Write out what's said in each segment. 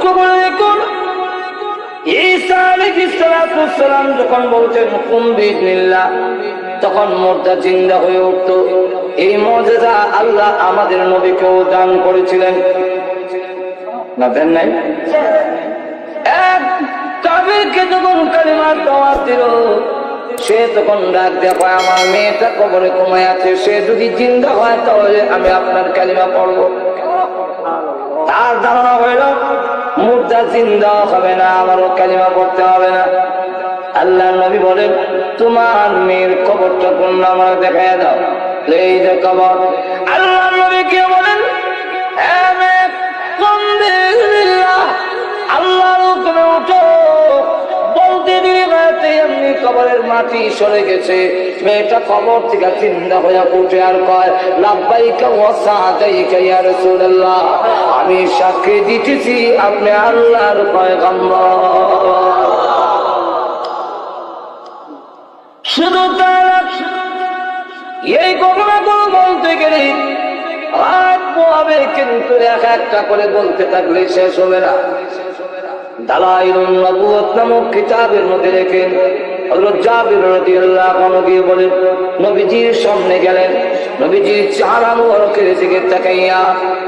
লক্ষ্য করে দেখুন, ঈসা আলাইহিস সালাম যখন বলছেন হুকুম বিইذنিল্লাহ, তখন মুর্দা জিন্দা হয়ে উঠত। এই মুজিজা আল্লাহ আমাদের নবীকেও দান করেছিলেন, না দেন নাই? এক কাফিরকে যখন কালিমার দাওয়াত দিল, সে তখন ডাক দিয়ে কয়, আমার মেয়েটা কবরে ঘুমায় আছে, সে যদি জিন্দা হয় তাহলে আমি আপনার কালিমা পড়ব। তার ধারণা হইল মুর্দা জিন্দা হবে না, আমারও কালিমা পড়তে হবে না। আল্লাহ নবী বলেন, তোমার মেয়ের কবরটা কোন আমার দেখায় দাও। এই যে কবর। আল্লাহ নবী কে বলেন, আল্লাহর হুকুমে উঠো। বলতে দিতে এমনি কবরের মাটি সরে গেছে, মেয়েটা কবর থেকে চিন্তা হয়ে উঠে আর কয়, লাব্বাইকা ওয়া সাদাইকা ইয়া রাসূলুল্লাহ, আমি সাক্ষী দিতেছি আপনি আল্লাহর পয়গম্বর। শুধু তার এই ঘটনাগুলো বলতে গেলে রাত পোহাবে, কিন্তু এক একটা করে বলতে থাকলে শেষ হবে না। দালাইলুন নবুওয়াত নামক কিতাবের মধ্যে লেখেন, হযরত জাবির রাদিয়াল্লাহু আনহু গিয়ে বলেন, নবীজির সামনে গেলেন, নবীজির চেহারা মুবারকের দিকে তাকাইয়া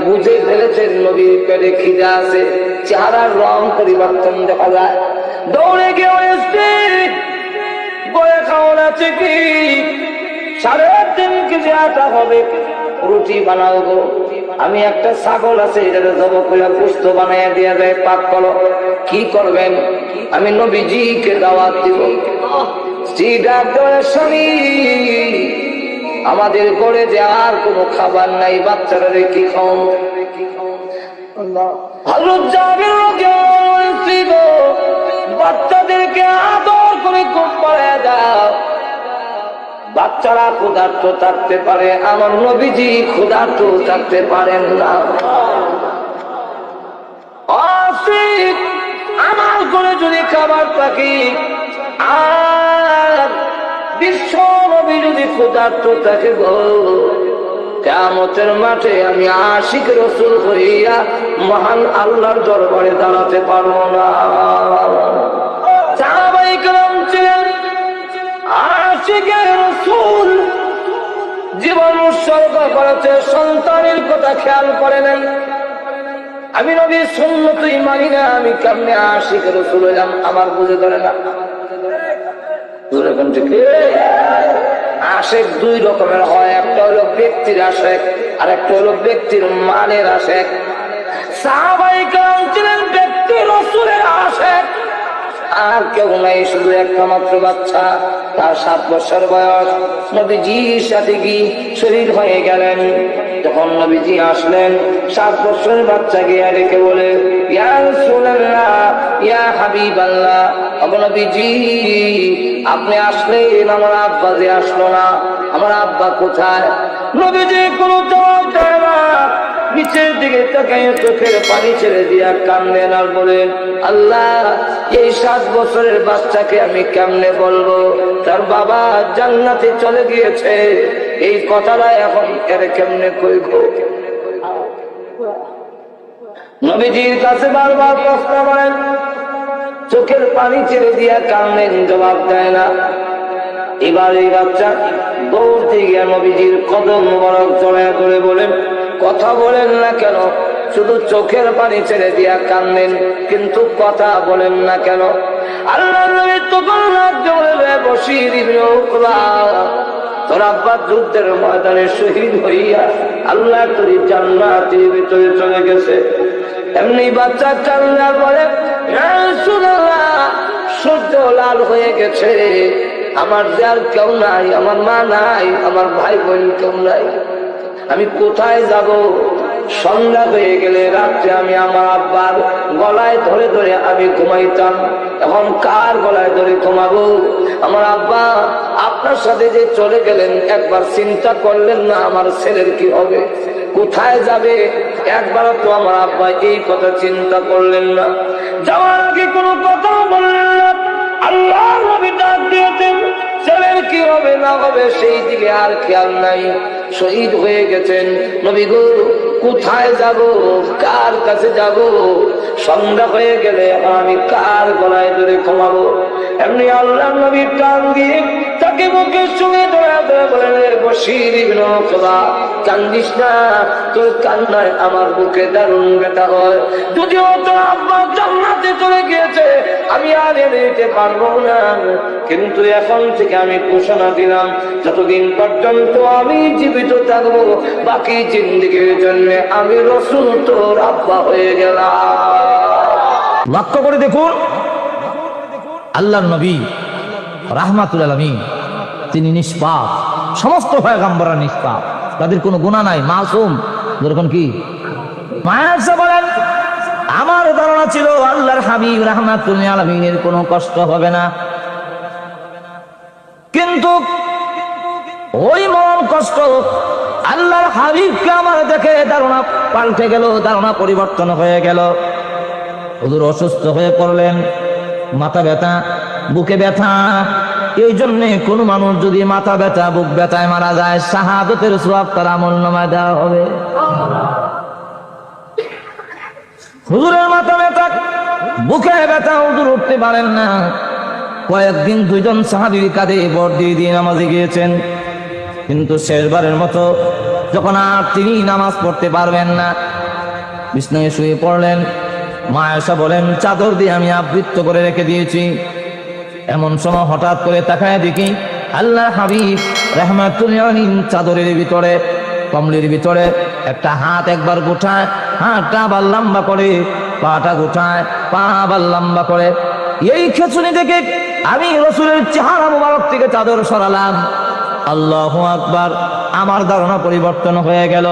বুঝে ফেলেছেন নবীর পেটে খিদা আছে, চেহারার রং পরিবর্তন দেখা যায়। দৌড়ে গিয়ে বলে খাওয়ান আছে কি, 3.5 কেজি আটা হবে, রুটি বানাও গো। আমি একটা ছাগল আছে, এটা জব করে গোশত বানাইয়া দেওয়া যায়, পাক করো। কি করবেন? আমি নবীজিকে দাওয়াত দিব। স্বামী, আমাদের ঘরে যে আর কোনো খাবার নাই, বাচ্চারা কি খাও? হযরত জাবির রাদিয়াল্লাহু বাচ্চাদেরকে আদর করে ঘুম পাড়ায় দাও। বাচ্চারা ক্ষুধার্ত থাকতে পারে, আমার নবীজি ক্ষুধার্ত থাকতে পারেন না। আমার ঘরে যদি খাবার থাকে আর বিশ্ব নবী যদি ক্ষুধার্ত থাকে গো, কিয়ামতের মাঠে আমি আশিক রাসূল হইয়া মহান আল্লাহর দরবারে দাঁড়াতে পারবো না। সাহাবায়ে কেরাম ছিলেন আশিকে রাসূল, জীবন উৎসর্গ করেছে, সন্তানের কথা খেয়াল করে নাই। আমি নবীর সুন্নতই মানি না, আমি কেমনে আশিক রাসূল হইলাম? আমার বুঝে ধরে না। আশেক 2 রকমের হয়, একটা হলো ব্যক্তির আশেক, আর একটা হলো ব্যক্তির মানের আশেক। সাহাবায়ে কেরাম ছিলেন ব্যক্তি রাসূলের আশেক, আর কেউ নাই, শুধু একটা মাত্র বাচ্চা, তার 7 বছর বয়স। নবীজির সাথে কি শরীর হয়ে গেলেন। যখন নবীজি আসলেন, 7 বছরের বাচ্চাকে ডেকে বলে, ইয়া রাসূলুল্লাহ, ইয়া হাবিবাল্লাহ, নবীজি আপনি আসলেন, আমার আব্বা যে আসলো না, আমার আব্বা কোথায়? নবীজি কোনো জবাব দেয় না, নিচের দিকে তাকায় চোখের পানি ছেড়ে দিয়া কান্দেন আর বলেন, আল্লাহ, এই 7 বছরের বাচ্চাকে আমি কেমনে বলবো তার বাবা জান্নাতে চলে গিয়েছে? এই কথাটা এখন এর কেমনে কইব? নবীজির কাছে বারবার প্রশ্ন করেন, চোখের পানি ছেড়ে দিয়া কান্দেন, জবাব দেয় না। এবার এই বাচ্চা দৌড়তে গিয়া নবীজির কদম মোবারক জড়ায় ধরে বলেন, কথা বলেন না কেন? শুধু চোখের পানি ছেড়ে দিয়া কান্দেন, কিন্তু কথা বলেন না কেন? আল্লাহর নবী তখন রাজ্য বলে, বশির ইবনে উকবা, তোর আব্বা যুদ্ধের ময়দানে শহীদ হইয়া আল্লাহ তোর জান্নাতের ভিতরে চলে গেছে। এমনি বাচ্চা কান্নার পরে, ইয়া রাসূলুল্লাহ, সূর্য লাল হয়ে গেছে, আমার যার কেউ নাই, আমার মা নাই, আমার ভাই বোন কেউ নাই, আমি কোথায় যাব? সন্ধ্যা হয়ে গেলে রাত্রে আমি আমার আব্বার গলায় ধরে ধরে আমি ঘুমাইতাম, এখন কার গলায় ধরে ঘুমাবো? আমার আব্বা আপনার সাথে যে চলে গেলেন, একবার চিন্তা করলেন না আমার ছেলের কি হবে, কোথায় যাবে? একবার তো আমার আব্বা এই কথা চিন্তা করলেন না, যাওয়ার আগে কোনো কথা বললেন না। আল্লাহর নবী ডাক দিয়েছেন, ছেলের কি হবে না হবে সেই দিকে আর খেয়াল নাই। শহীদ হয়ে গেছেন। নবী গো কোথায় যাব, কার কাছে যাব? সন্ধ্যা হয়ে গেলে আমি কার গলায় ধরে ক্ষমাবো? এমনি আল্লাহ নবীর টান দিয়ে তাকে বুকে সঙ্গে ধরে ধরে বলেন, বশির ইবনে উকবা, কান্দিস না, তোর কান্নায় আমার বুকে দারুণ ব্যথা হয়। যদিও তোর আব্বা জান্নাতে চলে গিয়েছে, আমি আর এনে দিতে পারবো না, কিন্তু এখন থেকে আমি ঘোষণা দিলাম, যতদিন পর্যন্ত আমি জীবিত থাকবো, বাকি জিন্দেগির জন্য আমি রাসূল তোর আব্বা হয়ে গেলাম। লক্ষ্য করে দেখুন, আল্লাহর নবী রাহমাতুল আলামিন তিনি নিষ্পাপ, সমস্ত পয়গম্বররা নিষ্পাপ, তাদের কোনো গুনাহ নাই, মাসুম। যেরকম কি মায়াসা বলেন, আমার ধারণা ছিল আল্লাহর হাবিব রাহমাতুল আলামিনের কোনো কষ্ট হবে না, কিন্তু ওই মন কষ্ট আল্লাহর হাবিবকে আমার দেখে ধারণা পাল্টে গেল, ধারণা পরিবর্তন হয়ে গেল। হুজুর অসুস্থ হয়ে পড়লেন, মাথা ব্যথা, বুকে ব্যথা। এই জন্য কোন মানুষ যদি মাথা ব্যথা, বুক ব্যথায় মারা যায়, শাহাদাতের সওয়াব তার আমলনামায় দেওয়া হবে। হুজুরের মাথা ব্যথা, বুকে ব্যথা, হুজুর উঠতে পারেন না। কয়েকদিন দুইজন সাহাবীর কাঁধে ভর দিয়ে দিয়ে নামাজে গিয়েছেন, কিন্তু শেষবারের মতো যখন আর তিনি নামাজ পড়তে পারবেন না, বিছানায় শুয়ে পড়লেন। মা আয়েশা বলেন, চাদর দিয়ে আমি আবৃত করে রেখে দিয়েছি। এমন সময় হঠাৎ করে তাকায় দেখি আল্লাহ হাবিব রাহমাতুল আলামিন চাদরের ভিতরে, কম্বলের ভিতরে একটা হাত একবার গোটায়, হাতটা আবার লম্বা করে, পাটা গোটায়, পা আবার লম্বা করে। এই খেচুনি দেখে আমি রাসূলের চেহারা মুবারক থেকে চাদর সরালাম। আল্লাহু আকবার, আমার ধারণা পরিবর্তন হয়ে গেল।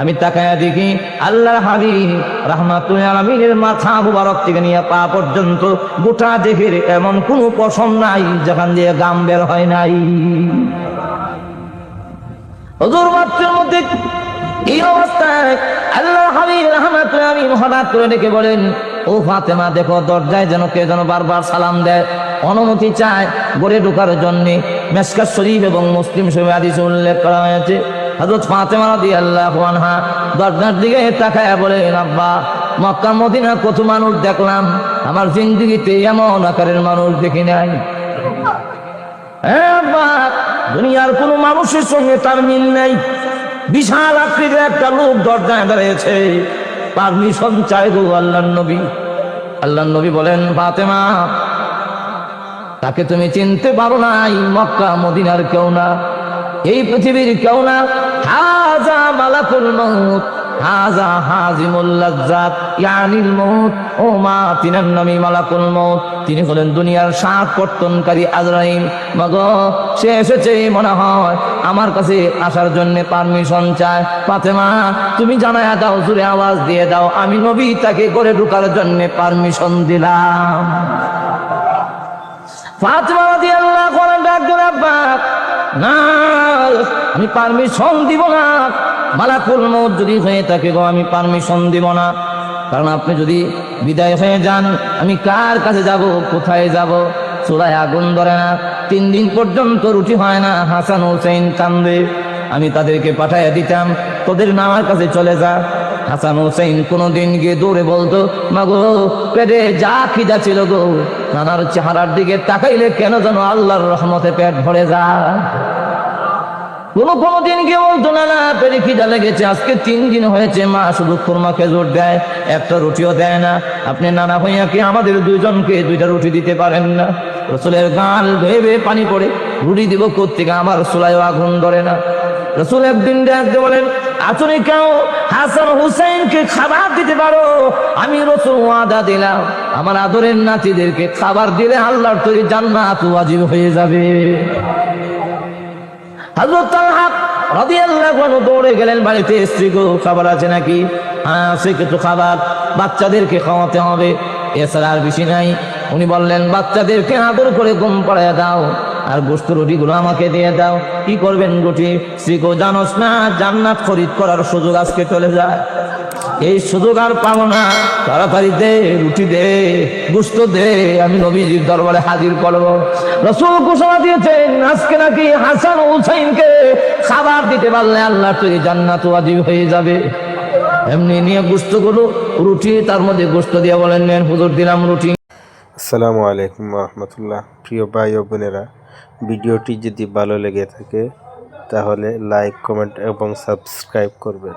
আমি তাকায়া দেখি আল্লাহর হাবিব রাহমাতুল আলামিনের মাথা মুবারক থেকে নিয়ে পা পর্যন্ত গোটা দেহের এমন কোনো পশম নাই যেখান দিয়ে গাম বের হয় নাই। হুজুর মাত্রের মধ্যে এই অবস্থায় আল্লাহর হাবিব রাহমাতুল আলামিন হঠাৎ করে ডেকে বলেন, ও ফাতেমা, দেখো দরজায় যেন কে যেন বারবার সালাম দেয়, অনুমতি চায় ঘরে ঢোকার জন্য। মিশকাত শরীফ এবং মুসলিম শরীফে হাদিসে উল্লেখ করা হয়েছে, হযরত ফাতেমা রাদিয়াল্লাহু আনহা দরজার দিকে তাকায়া বলেন, আব্বা, মক্কা মদিনা কত মানুষ দেখলাম, আমার জিন্দেগিতে এমন আকারের মানুষ দেখি নাই। আব্বা, দুনিয়ার কোন মানুষের সঙ্গে তার মিল নেই। বিশাল আকৃতির একটা লোক দরজায় দাঁড়িয়েছে, পারমিশন চাই গো আল্লাহর নবী। আল্লাহর নবী বলেন, ফাতেমা, তাকে তুমি চিনতে পারো নাই, মক্কা মদিনার কেউ না, এই পৃথিবীর কেউ না। হাযা মালাকুল মউত, হাযা হাযিমুল লাজ্জাত ইয়ানিল মউত। ও মা, তিনার নামই মালাকুল মউত, তিনি হলেন দুনিয়ার সাত পর্তনকারী আজরাইল। মাগো, সে এসেছে মনে হয়, আমার কাছে আসার জন্য পারমিশন চায়। ফাতেমা, তুমি জানায়া দাও, জোরে আওয়াজ দিয়ে দাও, আমি নবী তাকে ঘরে ঢোকার জন্য পারমিশন দিলাম। ফাতেমা রাদিয়াল্লাহু আনহা ডাক দিলেন, আব্বা না, আমি পারমিশন দিব না। মালাকুল মউত যদি হয়ে থাকে গো, আমি পারমিশন দিব না, কারণ আপনি যদি বিদায় হয়ে যান, আমি কার কাছে যাব, কোথায় যাব? চুলায় আগুন ধরে না, 3 দিন পর্যন্ত রুটি হয় না, হাসান হুসাইন কান্দে, আমি তাদেরকে পাঠাইয়া দিতাম, তোদের নানার কাছে চলে যা। হাসান হুসাইন কোনদিন গিয়ে দৌড়ে বলতো, মাগো, পেটে যা খিদা ছিল গো, নানার চেহারার দিকে তাকাইলে কেন যেন আল্লাহর রহমতে পেট ভরে যায়। কোনদিন গিয়ে বলতো, না না, পেটে খিদা লেগেছে, আজকে 3 দিন হয়েছে, মা শুধু খুরমা খেজুর দেয়, একটা রুটিও দেয় না। আপনি নানা ভাইয়া কি আমাদের 2 জনকে 2টা রুটি দিতে পারেন না? রাসূলের গাল বেয়ে বেয়ে পানি পড়ে, রুটি দিব কোত্থেকে, আমার চুলায় আগুন ধরে না। রাসূল একদিন ডাকতে বলেন, আচরি কেউ হাসান হুসাইনকে খাবার দিতে পারো? আমি রাসূল ওয়াদা দিলাম, আমার আদরের নাতিদেরকে খাবার দিলে আল্লাহর তৈরি জান্নাত ওয়াজিব হয়ে যাবে। হযরত তালহা রাদিয়াল্লাহু আনহু দৌড়ে গেলেন বাড়িতে, স্ত্রী গো, খাবার আছে নাকি? হ্যাঁ, আছে কিছু খাবার, বাচ্চাদেরকে খাওয়াতে হবে, এছাড়া আর বেশি নাই। উনি বললেন, বাচ্চাদেরকে আদর করে ঘুম পাড়ায় দাও, আর গোশত রুটিগুলো আমাকে দিয়ে দাও। কি করবেন রুটি? স্ত্রী গো, জানোস না জান্নাত খরিদ করার সুযোগ আজকে চলে যায়। এই সুযোগ আর পাবো না, তাড়াতাড়ি দে, রুটি দে, গোশত দে, আমি নবীজির দরবারে হাজির করবো। রাসূল ঘোষণা দিয়েছেন আজকে নাকি হাসান ও হুসাইনকে খাবার দিতে পারলে আল্লাহর তৈরি জান্নাত ওয়াজিব হয়ে যাবে। এমনি নিয়ে গোশতগুলো, রুটি, তার মধ্যে গোশত দিয়ে বলেন নেন হুজুর দিলাম রুটি। আসসালামু আলাইকুম রহমতুল্লাহ। প্রিয় ভাই ও বোনেরা, ভিডিওটি যদি ভালো লেগে থাকে তাহলে লাইক, কমেন্ট এবং সাবস্ক্রাইব করবেন।